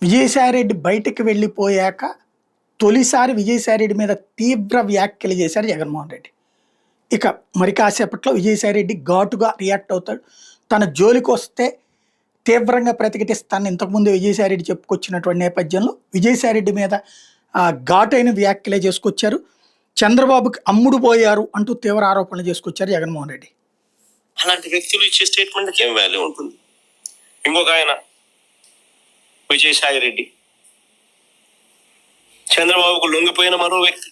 విజయసాయిరెడ్డి బయటకు వెళ్ళిపోయాక తొలిసారి విజయసాయిరెడ్డి మీద తీవ్ర వ్యాఖ్యలు చేశారు జగన్మోహన్ రెడ్డి. ఇక మరి కాసేపట్లో విజయసాయిరెడ్డి ఘాటుగా రియాక్ట్ అవుతాడు. తన జోలికి వస్తే తీవ్రంగా ప్రతిఘటిస్తానని ఇంతకుముందు విజయసాయిరెడ్డి చెప్పుకొచ్చినటువంటి నేపథ్యంలో విజయసాయిరెడ్డి మీద ఘాటైన వ్యాఖ్యలే చేసుకొచ్చారు. చంద్రబాబుకి అమ్ముడు పోయారు అంటూ తీవ్ర ఆరోపణలు చేసుకొచ్చారు జగన్మోహన్ రెడ్డి. అలాంటి వ్యక్తులు ఇచ్చే స్టేట్మెంట్కి ఏం వాల్యూ ఉంటుంది? ఇంకొక ఆయన విజయసాయిరెడ్డి చంద్రబాబుకు లొంగిపోయిన మరో వ్యక్తి.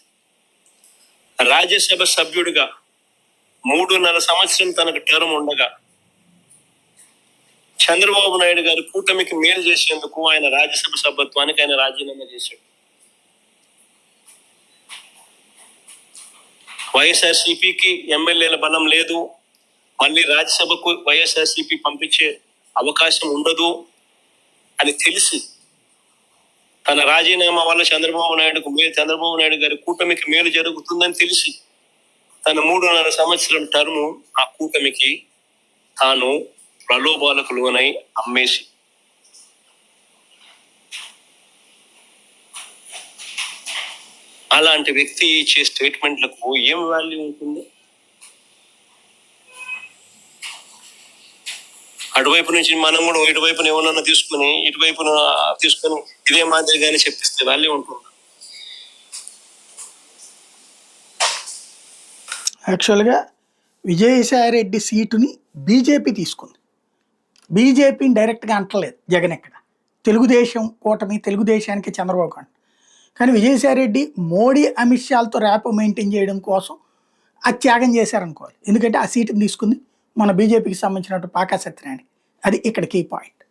రాజ్యసభ సభ్యుడిగా 3.5 సంవత్సరం తనకు టర్మ్ ఉండగా చంద్రబాబు నాయుడు గారు కూటమికి మేలు చేసేందుకు ఆయన రాజ్యసభ సభ్యత్వానికి ఆయన రాజీనామా చేశాడు. వైఎస్ఆర్సీపీకి ఎమ్మెల్యేల బలం లేదు, మళ్ళీ రాజ్యసభకు వైఎస్ఆర్సీపీ పంపించే అవకాశం ఉండదు అని తెలిసి తన రాజీనామా వల్ల చంద్రబాబు నాయుడు గారి కూటమికి మేలు జరుగుతుందని తెలిసి తన 3.5 సంవత్సరం టర్ము ఆ కూటమికి తాను ప్రలోభాలకు లోనై అమ్మేసి అలాంటి వ్యక్తి ఇచ్చే స్టేట్మెంట్లకు ఏం వాల్యూ ఉంటుంది? అటువైపు నుంచి మనం కూడా ఇటువైపున ఏమన్నా తీసుకుని ఇటువైపున తీసుకొని ఇదే మాదిరిగానే చెప్పిస్తే వాల్యూ ఉంటుంది. యాక్చువల్గా విజయసాయిరెడ్డి సీటుని బీజేపీ తీసుకుంది. బీజేపీని డైరెక్ట్గా అంటలేదు జగన్. ఎక్కడ తెలుగుదేశం కూటమి, తెలుగుదేశానికి చంద్రబాబు అంట. కానీ విజయసాయిరెడ్డి మోడీ అమిత్ షాలతో ర్యాప్ మెయింటైన్ చేయడం కోసం అది త్యాగం చేశారనుకోవాలి. ఎందుకంటే ఆ సీటుని తీసుకుంది మన బీజేపీకి సంబంధించినట్టు పాకా సత్యనారాయణ. అది ఇక్కడ కీ పాయింట్.